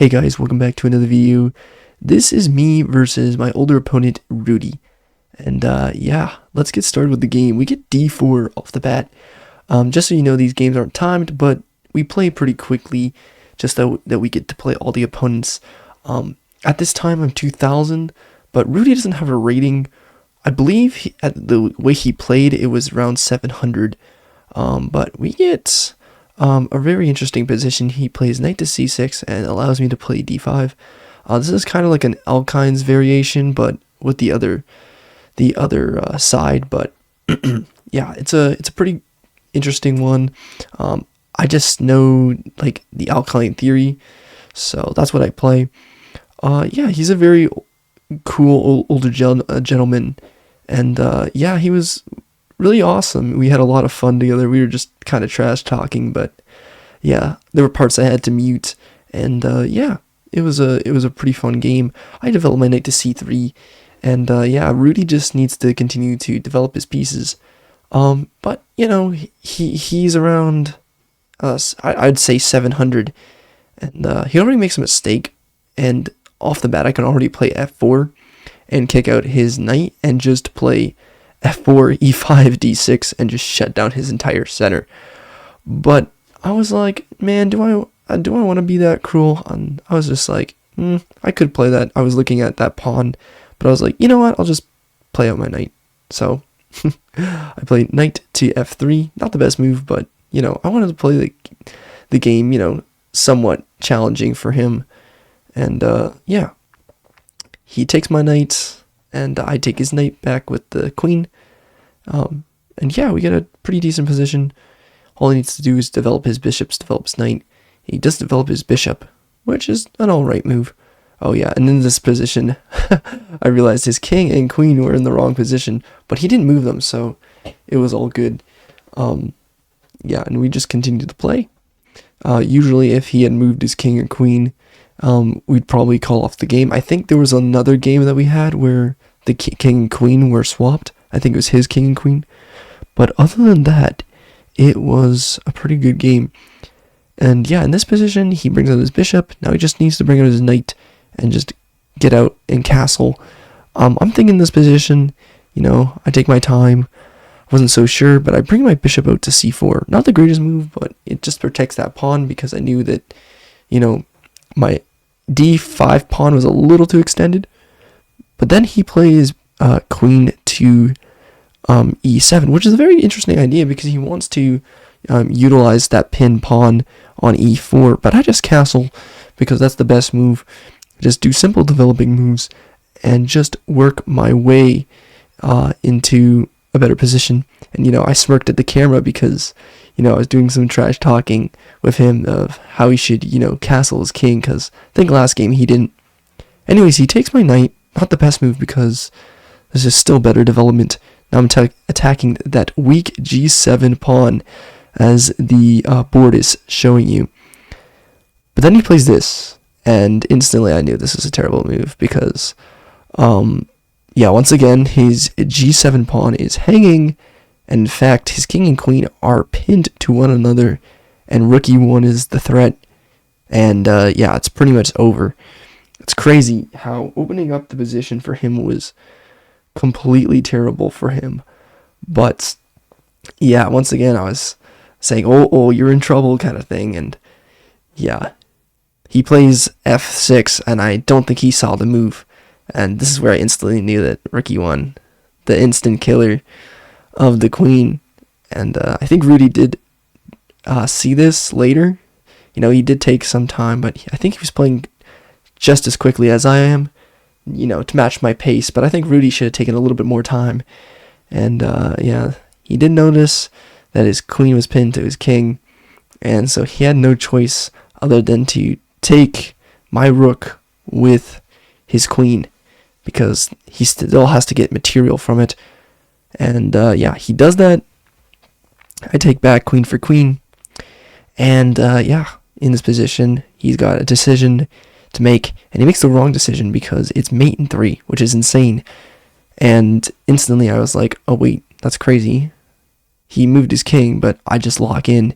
Hey guys, welcome back to another video. This is me versus my older opponent, Rudy. And yeah, let's get started with the game. We get d4 off the bat. Just so you know, these games aren't timed, but we play pretty quickly, just that we get to play all the opponents. At this time, I'm 2000, but Rudy doesn't have a rating. I believe at the way he played, it was around 700. But we get a very interesting position. He plays knight to c6 and allows me to play d5. This is kind of like an Alkine's variation, but with the other side. But yeah, it's a pretty interesting one. I just know like the Alkine theory, so that's what I play. Yeah, he's a very cool older gentleman, and yeah, he was really awesome. We had a lot of fun together. We were just kind of trash talking, but yeah, there were parts I had to mute, and yeah, it was a pretty fun game. I developed my knight to c3, and yeah, Rudy just needs to continue to develop his pieces. But you know, he's around us. I'd say 700, and he already makes a mistake, and off the bat I can already play f4 and kick out his knight and just play f4, e5, d6, and just shut down his entire center. But I was like, man, do I want to be that cruel? And I was just like, I could play that. I was looking at that pawn, but I was like, you know what? I'll just play out my knight. So I played knight to f3. Not the best move, but you know, I wanted to play the game, you know, somewhat challenging for him. And yeah, he takes my knight, and I take his knight back with the queen. And yeah, we get a pretty decent position. All he needs to do is develop his bishops, develop his knight. He does develop his bishop, which is an alright move. Oh yeah, and in this position, I realized his king and queen were in the wrong position, but he didn't move them, so it was all good. Yeah, and we just continued to play. Usually if he had moved his king or queen, we'd probably call off the game. I think there was another game that we had where the king and queen were swapped. I think it was his king and queen. But other than that, it was a pretty good game. And yeah, in this position, he brings out his bishop. Now he just needs to bring out his knight and just get out and castle. I'm thinking this position, you know, I take my time. I wasn't so sure, but I bring my bishop out to c4. Not the greatest move, but it just protects that pawn because I knew that, you know, my d5 pawn was a little too extended. But then he plays queen to e7, which is a very interesting idea because he wants to utilize that pin pawn on e4, but I just castle because that's the best move. Just do simple developing moves and just work my way into a better position. And you know, I smirked at the camera because, you know, I was doing some trash talking with him of how he should, you know, castle his king, because I think last game he didn't. Anyways, he takes my knight. Not the best move because this is still better development. Now I'm attacking that weak g7 pawn as the board is showing you. But then he plays this, and instantly I knew this was a terrible move because, yeah, once again, his g7 pawn is hanging, and in fact, his king and queen are pinned to one another, and rook e1 is the threat, and yeah, it's pretty much over. It's crazy how opening up the position for him was completely terrible for him. But yeah, once again, I was saying, oh, you're in trouble kind of thing. And yeah, he plays f6, and I don't think he saw the move. And this is where I instantly knew that rook e1, the instant killer of the queen. And I think Rudy did see this later. You know, he did take some time, but I think he was playing just as quickly as I am, you know, to match my pace. But I think Rudy should have taken a little bit more time. And yeah, he did notice that his queen was pinned to his king, and so he had no choice other than to take my rook with his queen because he still has to get material from it. And yeah, he does that. I take back queen for queen, and yeah, in this position, he's got a decision to make, and he makes the wrong decision because it's mate in 3, which is insane. And instantly I was like, oh wait, that's crazy. He moved his king, but I just lock in,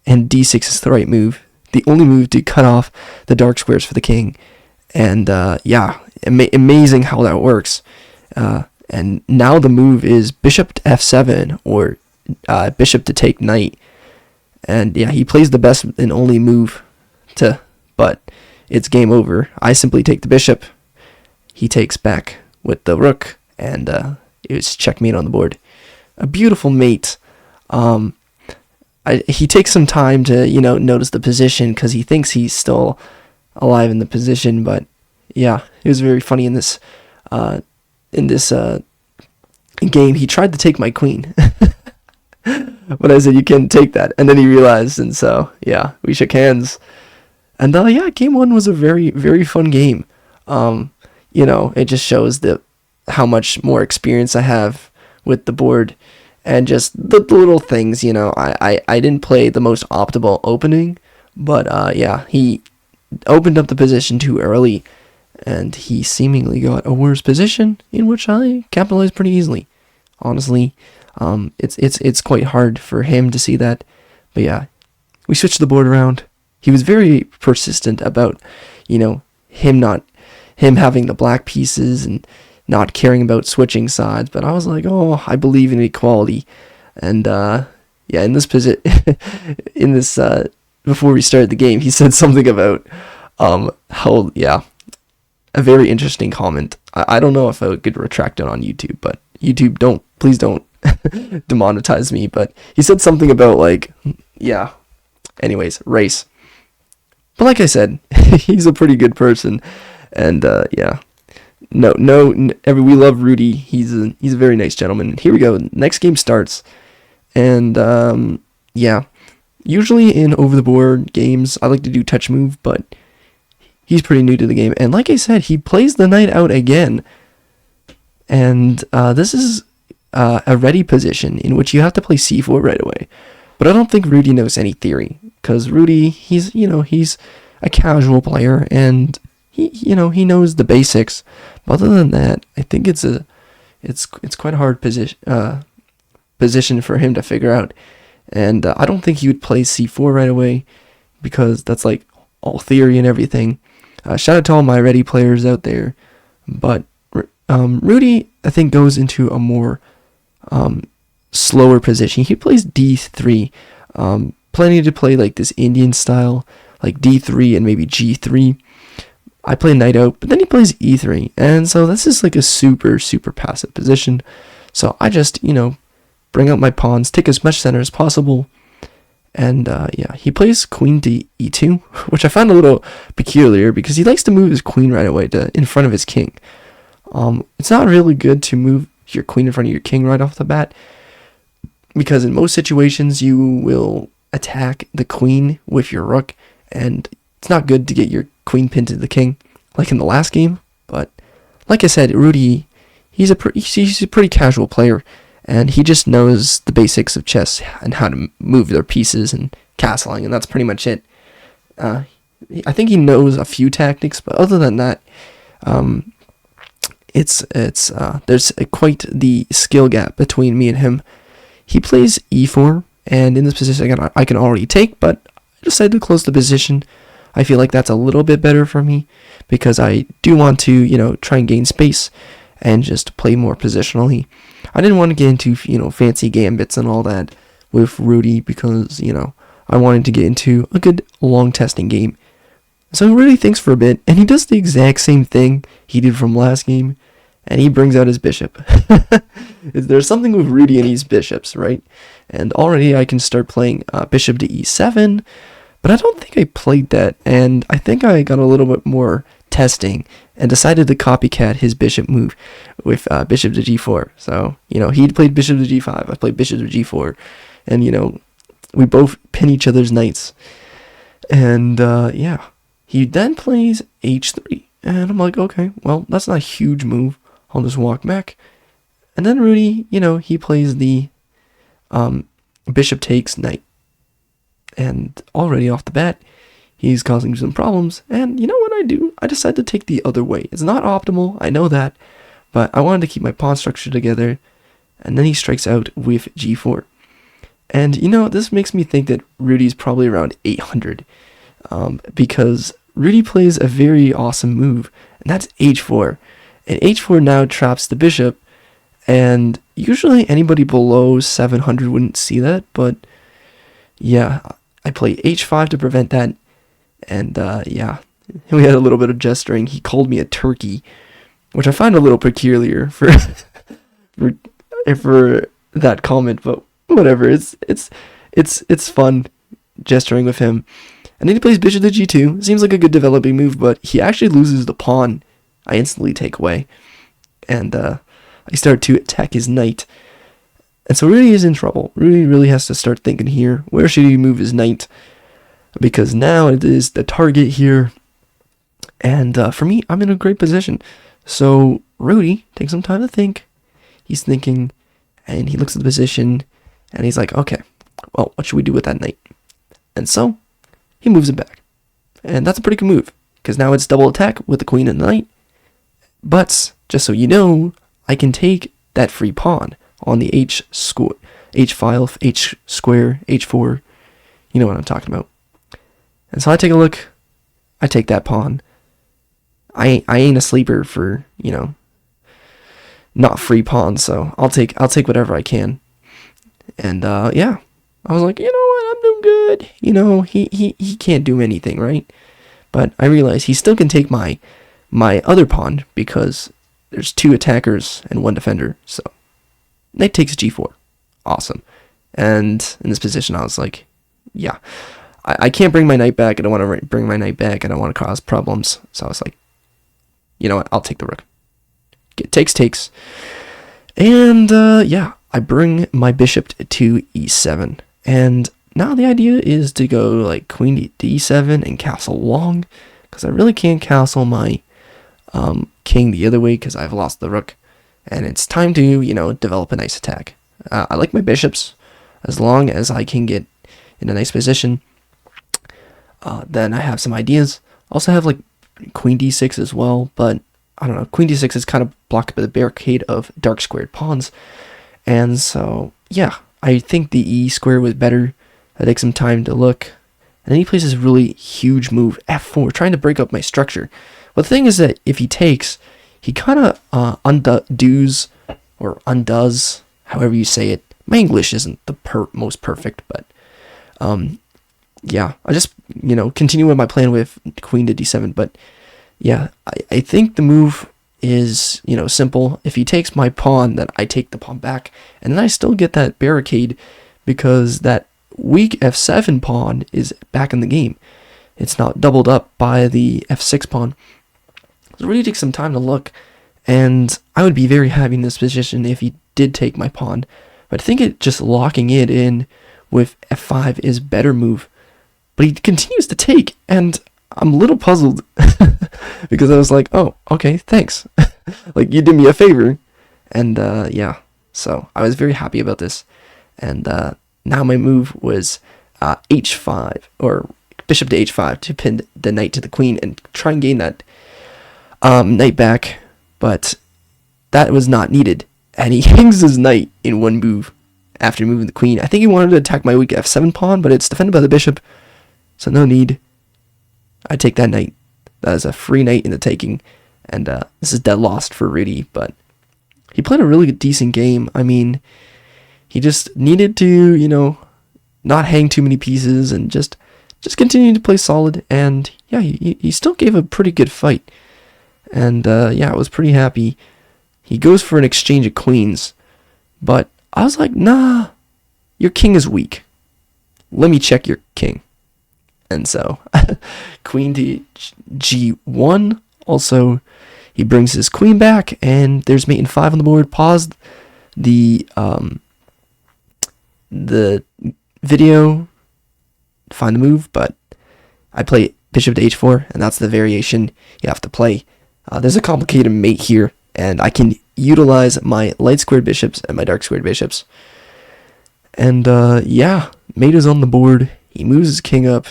and d6 is the right move the only move to cut off the dark squares for the king. And yeah, amazing how that works. And now the move is bishop to f7, or bishop to take knight. And yeah, he plays the best and only move but it's game over. I simply take the bishop. He takes back with the rook, and it's checkmate on the board. A beautiful mate. He takes some time to, notice the position, because he thinks he's still alive in the position. But yeah, it was very funny in this game. He tried to take my queen, but I said, you can't take that, and then he realized, and so yeah, we shook hands. And yeah, game one was a very, very fun game. It just shows how much more experience I have with the board, and just the little things. I didn't play the most optimal opening, but yeah, he opened up the position too early, and he seemingly got a worse position, in which I capitalized pretty easily. Honestly, it's quite hard for him to see that. But yeah, we switched the board around. He was very persistent about, him having the black pieces and not caring about switching sides. But I was like, oh, I believe in equality. And yeah, in this before we started the game, he said something about how, yeah, a very interesting comment. I don't know if I could retract it on YouTube, but YouTube, please don't demonetize me. But he said something about, like, yeah, anyways, race. But like I said, he's a pretty good person, and yeah, we love Rudy. He's a very nice gentleman. Here we go. Next game starts, and yeah, usually in over the board games, I like to do touch move, but he's pretty new to the game. And like I said, he plays the knight out again, and this is a ready position in which you have to play c4 right away. But I don't think Rudy knows any theory, because Rudy, he's a casual player, and he knows the basics. But other than that, I think it's quite a hard position for him to figure out. And I don't think he would play c4 right away, because that's like all theory and everything. Shout out to all my ready players out there. But Rudy, I think, goes into a more slower position. He plays d3, planning to play like this Indian style, like d3 and maybe g3. I play knight out, but then he plays e3, and so this is like a super, super passive position. So I just, bring out my pawns, take as much center as possible, and yeah, he plays queen to e2, which I found a little peculiar, because he likes to move his queen right away in front of his king. It's not really good to move your queen in front of your king right off the bat, because in most situations you will attack the queen with your rook, and it's not good to get your queen pinned to the king, like in the last game. But like I said, Rudy, he's a pretty casual player, and he just knows the basics of chess and how to move their pieces and castling, and that's pretty much it. I think he knows a few tactics, but other than that, there's quite the skill gap between me and him. He plays e4, and in this position I can already take, but I decided to close the position. I feel like that's a little bit better for me, because I do want to, try and gain space and just play more positionally. I didn't want to get into, fancy gambits and all that with Rudy, because, I wanted to get into a good long testing game. So Rudy thinks for a bit, and he does the exact same thing he did from last game, and he brings out his bishop. There's something with Rudy and his bishops, right? And already I can start playing bishop to e7, but I don't think I played that, and I think I got a little bit more testing and decided to copycat his bishop move with bishop to g4. So, he played bishop to g5, I played bishop to g4, and, we both pin each other's knights. And, yeah, he then plays h3, and I'm like, okay, well, that's not a huge move. I'll just walk back. And then Rudy, he plays the bishop takes knight. And already off the bat, he's causing some problems. And you know what I do? I decide to take the other way. It's not optimal, I know that, but I wanted to keep my pawn structure together. And then he strikes out with g4. And this makes me think that Rudy's probably around 800. because Rudy plays a very awesome move, and that's h4. And h4 now traps the bishop, and usually anybody below 700 wouldn't see that, but yeah, I play h5 to prevent that, and yeah, we had a little bit of gesturing. He called me a turkey, which I find a little peculiar for for that comment, but whatever. It's fun gesturing with him. And then he plays bishop to g2. Seems like a good developing move, but he actually loses the pawn. I instantly take away, and I start to attack his knight. And so Rudy is in trouble. Rudy really has to start thinking here. Where should he move his knight? Because now it is the target here. And for me, I'm in a great position. So Rudy takes some time to think. He's thinking, and he looks at the position, and he's like, okay, well, what should we do with that knight? And so he moves it back. And that's a pretty good move, because now it's double attack with the queen and the knight. But, just so you know, I can take that free pawn on the h file, h square, h4. You know what I'm talking about. And so I take a look. I take that pawn. I ain't a sleeper for, not free pawns, so I'll take whatever I can. And yeah, I was like, you know what, I'm doing good. He can't do anything, right? But I realized he still can take my other pawn, because there's 2 attackers and 1 defender. So knight takes g4. Awesome. And in this position, I was like, yeah, I can't bring my knight back. I don't want to bring my knight back. I don't want to cause problems. So I was like, you know what, I'll take the rook. Takes. And yeah, I bring my bishop to e7. And now the idea is to go like queen to e7 and castle long, because I really can't castle my king the other way because I've lost the rook. And it's time to, develop a nice attack. I like my bishops. As long as I can get in a nice position, then I have some ideas. Also have like queen d6 as well, but I don't know, queen d6 is kind of blocked by the barricade of dark squared pawns. And so, yeah, I think the e square was better. I take some time to look. And then he plays this really huge move, f4, trying to break up my structure. But the thing is that if he takes, he kind of undoes, however you say it. My English isn't the most perfect, but yeah, I just, continue with my plan with queen to d7. But yeah, I think the move is, simple. If he takes my pawn, then I take the pawn back, and then I still get that barricade, because that weak f7 pawn is back in the game. It's not doubled up by the f6 pawn. So it really takes some time to look, and I would be very happy in this position if he did take my pawn. But I think just locking it in with f5 is a better move. But he continues to take, and I'm a little puzzled because I was like, oh, okay, thanks. Like, you did me a favor. And yeah, so I was very happy about this. And now my move was h5, or bishop to h5, to pin the knight to the queen and try and gain that knight back. But that was not needed. And he hangs his knight in one move after moving the queen. I think he wanted to attack my weak f7 pawn, but it's defended by the bishop, so no need. I take that knight. That is a free knight in the taking, and this is dead lost for Rudy, but he played a really decent game. I mean, he just needed to, not hang too many pieces and just continue to play solid, and yeah, he still gave a pretty good fight. And yeah, I was pretty happy. He goes for an exchange of queens, but I was like, nah, your king is weak. Let me check your king. And so, queen to g1. Also, he brings his queen back, and there's mate in 5 on the board. Pause the video, find the move, but I play bishop to h4, and that's the variation you have to play. There's a complicated mate here, and I can utilize my light squared bishops and my dark squared bishops. And yeah, mate is on the board. He moves his king up.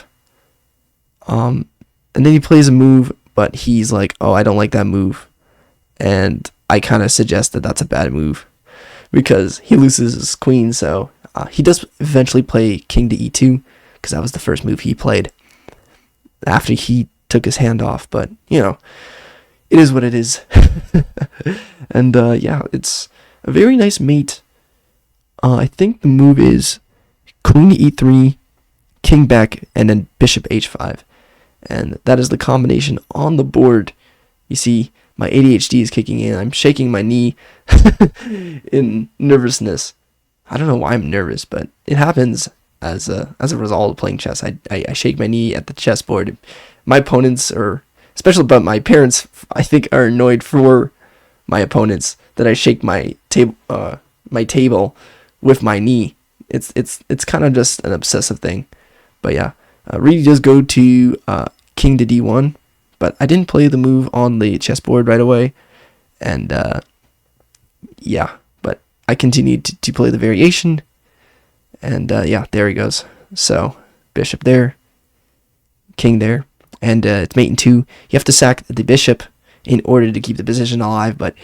And then he plays a move, but he's like, oh, I don't like that move. And I kind of suggest that that's a bad move, because he loses his queen. So he does eventually play king to e2, because that was the first move he played. after he took his hand off, but it is what it is. And yeah, it's a very nice mate. I think the move is queen to e3, king back, and then bishop h5. And that is the combination on the board. You see, my ADHD is kicking in. I'm shaking my knee in nervousness. I don't know why I'm nervous, but it happens as a result of playing chess. I shake my knee at the chessboard. My opponents, or especially but my parents, I think, are annoyed for my opponents that I shake my table with my knee. It's kind of just an obsessive thing. But yeah, Rudy does go to king to d1, but I didn't play the move on the chessboard right away, and yeah, but I continued to play the variation, and yeah, there he goes. So bishop there, king there, and it's mate in 2. You have to sack the bishop in order to keep the position alive, but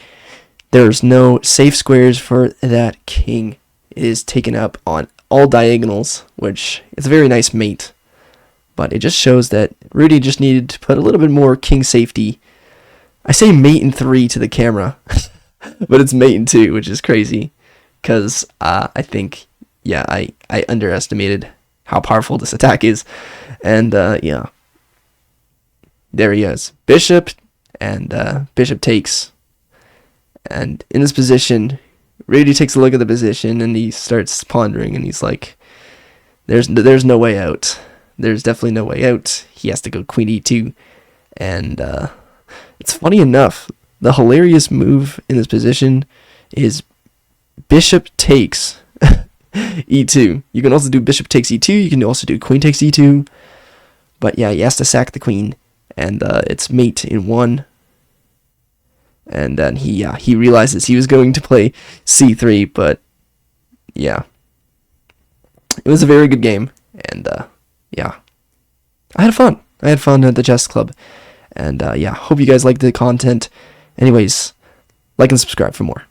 there's no safe squares for that king. It is taken up on all diagonals, which is a very nice mate. But it just shows that Rudy just needed to put a little bit more king safety. I say mate in 3 to the camera, but it's mate in 2, which is crazy. Because I think, yeah, I underestimated how powerful this attack is. And yeah, there he is. Bishop, and bishop takes. And in this position, Rudy takes a look at the position and he starts pondering, and he's like, there's no way out. There's definitely no way out. He has to go queen e2. And it's funny enough, the hilarious move in this position is bishop takes e2. You can also do bishop takes e2. You can also do queen takes e2. But yeah, he has to sack the queen. And it's mate in 1. And then he realizes he was going to play c3, but yeah, it was a very good game, and yeah, I had fun. I had fun at the chess club, and yeah, hope you guys liked the content. Anyways, like and subscribe for more.